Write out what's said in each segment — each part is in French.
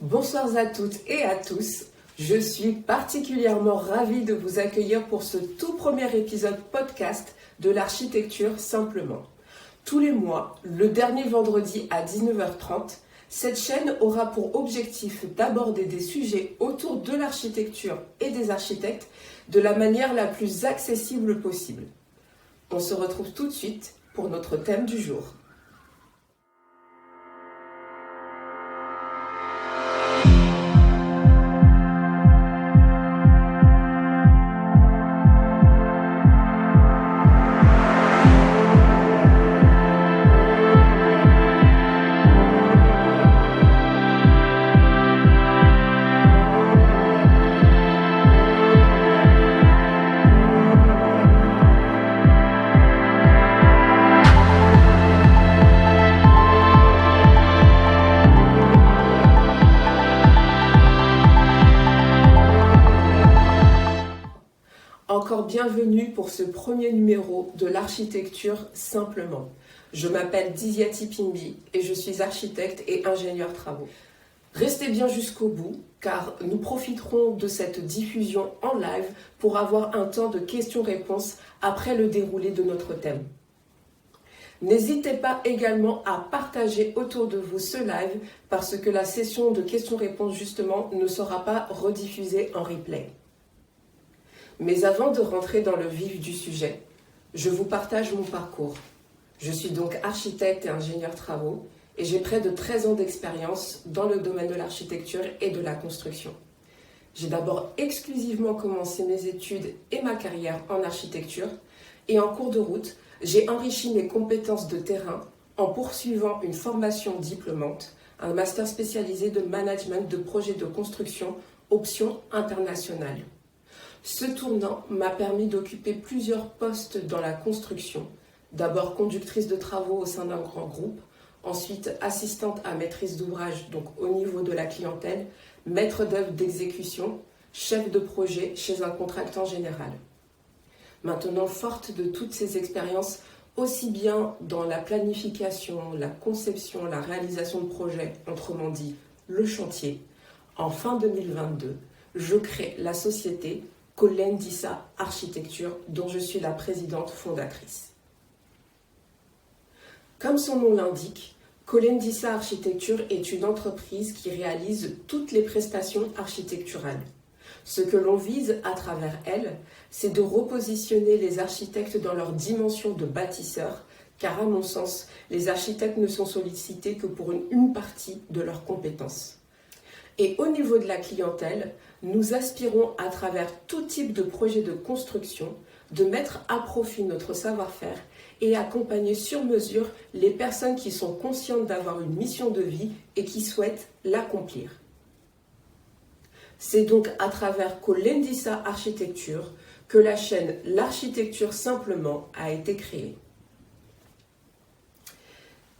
Bonsoir à toutes et à tous. Je suis particulièrement ravie de vous accueillir pour ce tout premier épisode podcast de l'architecture simplement. Tous les mois, le dernier vendredi à 19h30, cette chaîne aura pour objectif d'aborder des sujets autour de l'architecture et des architectes de la manière la plus accessible possible. On se retrouve tout de suite pour notre thème du jour. Encore bienvenue pour ce premier numéro de l'architecture simplement. Je m'appelle Diziati Pimbi et je suis architecte et ingénieur travaux. Restez bien jusqu'au bout car nous profiterons de cette diffusion en live pour avoir un temps de questions-réponses après le déroulé de notre thème. N'hésitez pas également à partager autour de vous ce live parce que la session de questions-réponses justement ne sera pas rediffusée en replay. Mais avant de rentrer dans le vif du sujet, je vous partage mon parcours. Je suis donc architecte et ingénieur travaux et j'ai près de 13 ans d'expérience dans le domaine de l'architecture et de la construction. J'ai d'abord exclusivement commencé mes études et ma carrière en architecture et en cours de route, j'ai enrichi mes compétences de terrain en poursuivant une formation diplômante, un master spécialisé de management de projets de construction, option internationale. Ce tournant m'a permis d'occuper plusieurs postes dans la construction. D'abord conductrice de travaux au sein d'un grand groupe, ensuite assistante à maîtrise d'ouvrage, donc au niveau de la clientèle, maître d'œuvre d'exécution, chef de projet chez un contractant général. Maintenant, forte de toutes ces expériences, aussi bien dans la planification, la conception, la réalisation de projets, autrement dit le chantier, en fin 2022, je crée la société Kolendisa Architecture, dont je suis la présidente fondatrice. Comme son nom l'indique, Kolendisa Architecture est une entreprise qui réalise toutes les prestations architecturales. Ce que l'on vise à travers elle, c'est de repositionner les architectes dans leur dimension de bâtisseurs, car à mon sens, les architectes ne sont sollicités que pour une partie de leurs compétences. Et au niveau de la clientèle, nous aspirons à travers tout type de projet de construction de mettre à profit notre savoir-faire et accompagner sur mesure les personnes qui sont conscientes d'avoir une mission de vie et qui souhaitent l'accomplir. C'est donc à travers Kolendisa Architecture que la chaîne L'architecture simplement a été créée.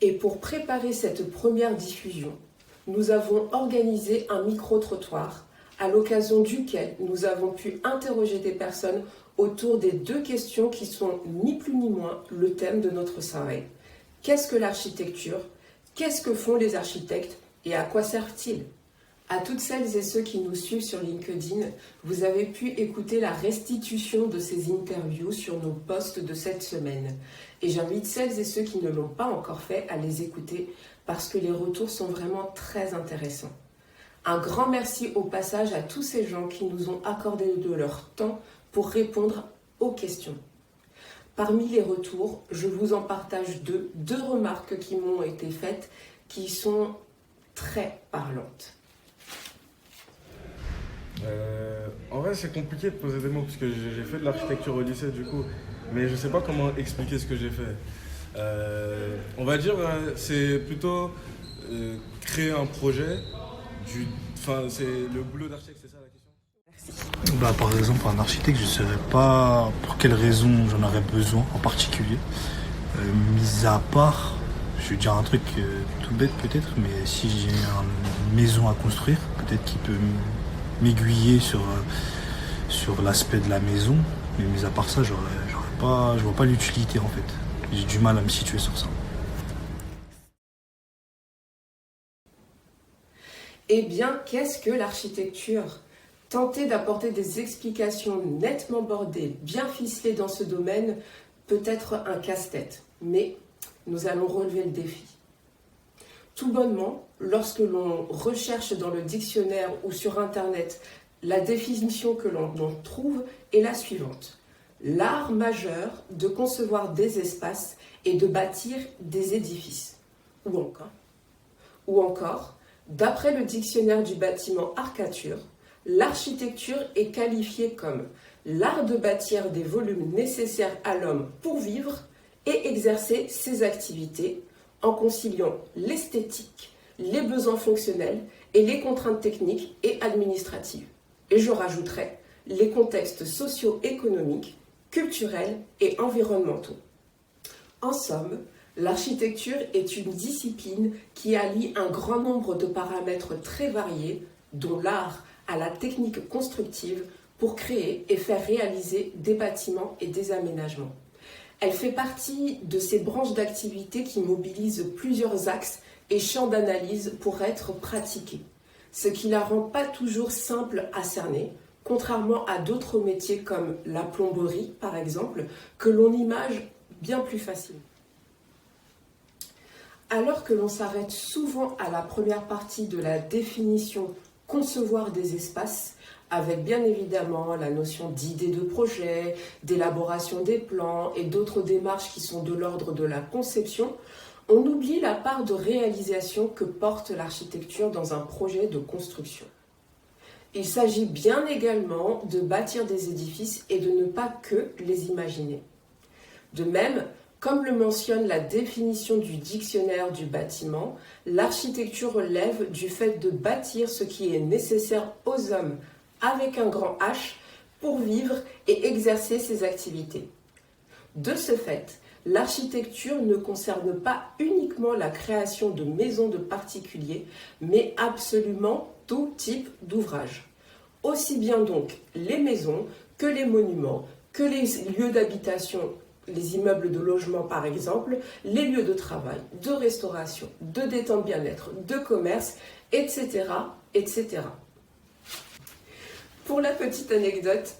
Et pour préparer cette première diffusion, nous avons organisé un micro-trottoir à l'occasion duquel nous avons pu interroger des personnes autour des deux questions qui sont ni plus ni moins le thème de notre soirée. Qu'est-ce que l'architecture? Qu'est-ce que font les architectes? Et à quoi servent-ils? À toutes celles et ceux qui nous suivent sur LinkedIn, vous avez pu écouter la restitution de ces interviews sur nos posts de cette semaine. Et j'invite celles et ceux qui ne l'ont pas encore fait à les écouter parce que les retours sont vraiment très intéressants. Un grand merci au passage à tous ces gens qui nous ont accordé de leur temps pour répondre aux questions. Parmi les retours, je vous en partage deux remarques qui m'ont été faites qui sont très parlantes. En vrai, c'est compliqué de poser des mots parce que j'ai fait de l'architecture au lycée du coup, mais je sais pas comment expliquer ce que j'ai fait. On va dire, c'est plutôt créer un projet. C'est le boulot d'architecte, c'est ça la question? Par exemple, un architecte, je ne saurais pas pour quelle raison j'en aurais besoin en particulier. Mis à part, je vais dire un truc tout bête peut-être, mais si j'ai une maison à construire, peut-être qu'il peut m'aiguiller sur l'aspect de la maison. Mais mis à part ça, je vois pas l'utilité en fait. J'ai du mal à me situer sur ça. Eh bien, qu'est-ce que l'architecture ? Tenter d'apporter des explications nettement bordées, bien ficelées dans ce domaine, peut être un casse-tête, mais nous allons relever le défi. Tout bonnement, lorsque l'on recherche dans le dictionnaire ou sur Internet, la définition que l'on trouve est la suivante. L'art majeur de concevoir des espaces et de bâtir des édifices. Ou encore, d'après le dictionnaire du bâtiment Arcature, l'architecture est qualifiée comme l'art de bâtir des volumes nécessaires à l'homme pour vivre et exercer ses activités en conciliant l'esthétique, les besoins fonctionnels et les contraintes techniques et administratives. Et je rajouterai les contextes socio-économiques, culturels et environnementaux. En somme, l'architecture est une discipline qui allie un grand nombre de paramètres très variés, dont l'art à la technique constructive, pour créer et faire réaliser des bâtiments et des aménagements. Elle fait partie de ces branches d'activité qui mobilisent plusieurs axes et champs d'analyse pour être pratiquées, ce qui la rend pas toujours simple à cerner, contrairement à d'autres métiers comme la plomberie par exemple, que l'on image bien plus facilement. Alors que l'on s'arrête souvent à la première partie de la définition concevoir des espaces, avec bien évidemment la notion d'idée de projet, d'élaboration des plans et d'autres démarches qui sont de l'ordre de la conception, on oublie la part de réalisation que porte l'architecture dans un projet de construction. Il s'agit bien également de bâtir des édifices et de ne pas que les imaginer. De même, comme le mentionne la définition du dictionnaire du bâtiment, l'architecture relève du fait de bâtir ce qui est nécessaire aux hommes avec un grand H pour vivre et exercer ses activités. De ce fait, l'architecture ne concerne pas uniquement la création de maisons de particuliers, mais absolument tout type d'ouvrage. Aussi bien donc les maisons que les monuments, que les lieux d'habitation, les immeubles de logement par exemple, les lieux de travail, de restauration, de détente bien-être, de commerce, etc., etc. Pour la petite anecdote,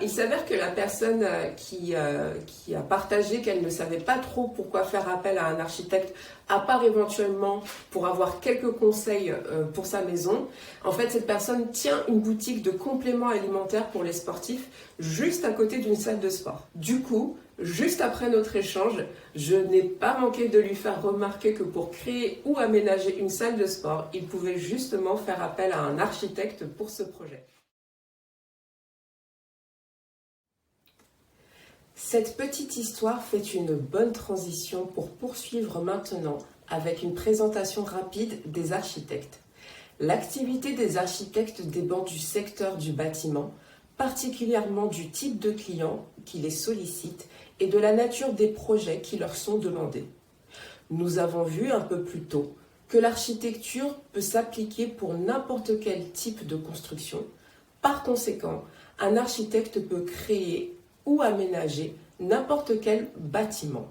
il s'avère que la personne qui a partagé qu'elle ne savait pas trop pourquoi faire appel à un architecte, à part éventuellement pour avoir quelques conseils pour sa maison, en fait cette personne tient une boutique de compléments alimentaires pour les sportifs juste à côté d'une salle de sport. Du coup, juste après notre échange, je n'ai pas manqué de lui faire remarquer que pour créer ou aménager une salle de sport, il pouvait justement faire appel à un architecte pour ce projet. Cette petite histoire fait une bonne transition pour poursuivre maintenant avec une présentation rapide des architectes. L'activité des architectes dépend du secteur du bâtiment, particulièrement du type de clients qui les sollicitent et de la nature des projets qui leur sont demandés. Nous avons vu un peu plus tôt que l'architecture peut s'appliquer pour n'importe quel type de construction. Par conséquent, un architecte peut créer ou aménager n'importe quel bâtiment.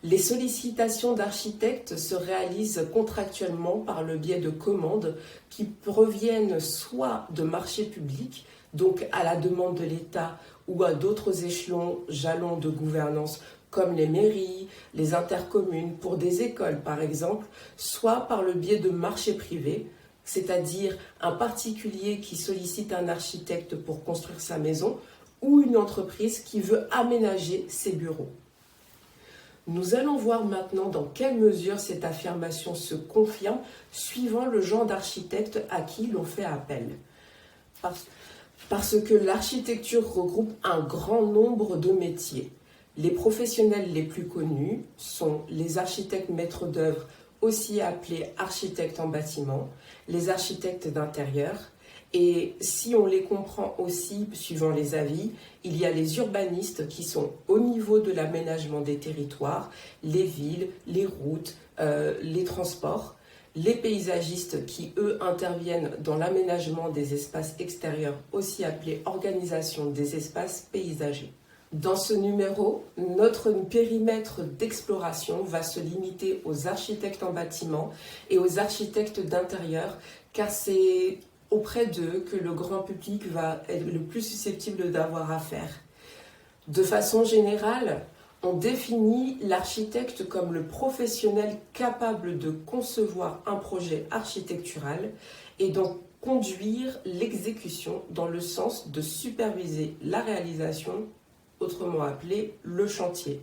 Les sollicitations d'architectes se réalisent contractuellement par le biais de commandes qui proviennent soit de marchés publics, donc à la demande de l'État ou à d'autres échelons jalons de gouvernance comme les mairies, les intercommunes pour des écoles par exemple, soit par le biais de marchés privés, c'est-à-dire un particulier qui sollicite un architecte pour construire sa maison ou une entreprise qui veut aménager ses bureaux. Nous allons voir maintenant dans quelle mesure cette affirmation se confirme suivant le genre d'architecte à qui l'on fait appel. Parce que l'architecture regroupe un grand nombre de métiers. Les professionnels les plus connus sont les architectes maîtres d'œuvre, aussi appelés architectes en bâtiment, les architectes d'intérieur, et si on les comprend aussi, suivant les avis, il y a les urbanistes qui sont au niveau de l'aménagement des territoires, les villes, les routes, les transports, les paysagistes qui, eux, interviennent dans l'aménagement des espaces extérieurs, aussi appelés organisation des espaces paysagers. Dans ce numéro, notre périmètre d'exploration va se limiter aux architectes en bâtiment et aux architectes d'intérieur, car c'est auprès d'eux que le grand public va être le plus susceptible d'avoir affaire. De façon générale, on définit l'architecte comme le professionnel capable de concevoir un projet architectural et d'en conduire l'exécution dans le sens de superviser la réalisation, autrement appelé le chantier,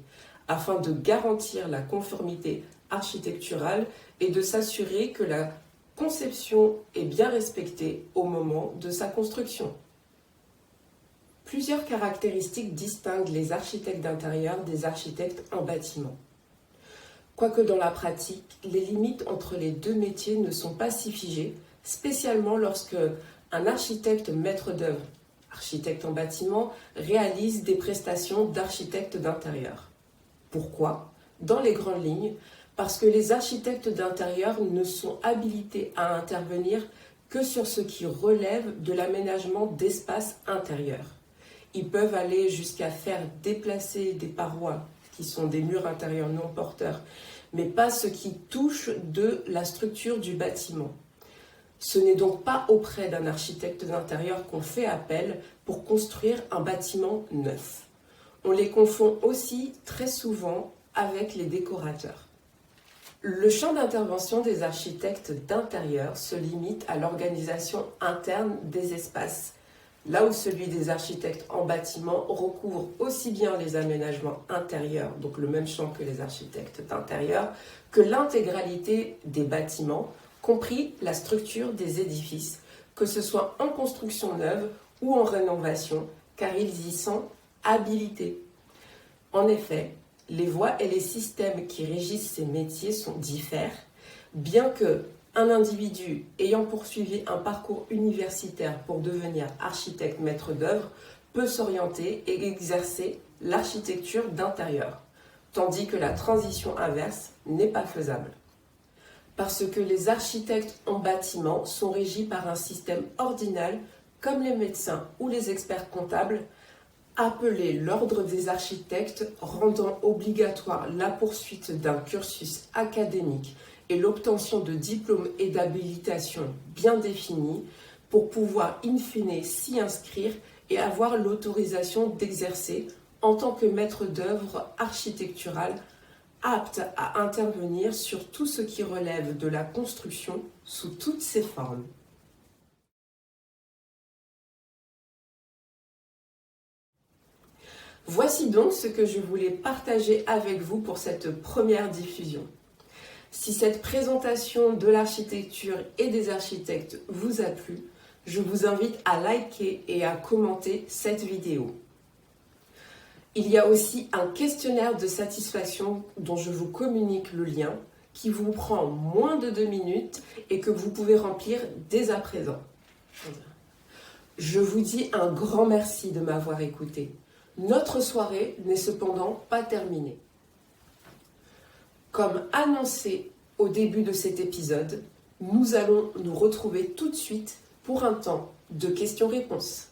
afin de garantir la conformité architecturale et de s'assurer que la conception est bien respectée au moment de sa construction. Plusieurs caractéristiques distinguent les architectes d'intérieur des architectes en bâtiment. Quoique dans la pratique, les limites entre les deux métiers ne sont pas si figées, spécialement lorsque un architecte maître d'œuvre, architecte en bâtiment, réalise des prestations d'architecte d'intérieur. Pourquoi ? Dans les grandes lignes, parce que les architectes d'intérieur ne sont habilités à intervenir que sur ce qui relève de l'aménagement d'espaces intérieurs. Ils peuvent aller jusqu'à faire déplacer des parois qui sont des murs intérieurs non porteurs, mais pas ce qui touche de la structure du bâtiment. Ce n'est donc pas auprès d'un architecte d'intérieur qu'on fait appel pour construire un bâtiment neuf. On les confond aussi très souvent avec les décorateurs. Le champ d'intervention des architectes d'intérieur se limite à l'organisation interne des espaces, là où celui des architectes en bâtiment recouvre aussi bien les aménagements intérieurs, donc le même champ que les architectes d'intérieur, que l'intégralité des bâtiments, compris la structure des édifices, que ce soit en construction neuve ou en rénovation, car ils y sont habilités. En effet, les voies et les systèmes qui régissent ces métiers sont diffèrent, bien que un individu ayant poursuivi un parcours universitaire pour devenir architecte maître d'œuvre peut s'orienter et exercer l'architecture d'intérieur, tandis que la transition inverse n'est pas faisable. Parce que les architectes en bâtiment sont régis par un système ordinal, comme les médecins ou les experts comptables, appelé l'ordre des architectes, rendant obligatoire la poursuite d'un cursus académique et l'obtention de diplômes et d'habilitation bien définis pour pouvoir in fine s'y inscrire et avoir l'autorisation d'exercer en tant que maître d'œuvre architectural apte à intervenir sur tout ce qui relève de la construction sous toutes ses formes. Voici donc ce que je voulais partager avec vous pour cette première diffusion. Si cette présentation de l'architecture et des architectes vous a plu, je vous invite à liker et à commenter cette vidéo. Il y a aussi un questionnaire de satisfaction dont je vous communique le lien, qui vous prend moins de 2 minutes et que vous pouvez remplir dès à présent. Je vous dis un grand merci de m'avoir écouté. Notre soirée n'est cependant pas terminée. Comme annoncé au début de cet épisode, nous allons nous retrouver tout de suite pour un temps de questions-réponses.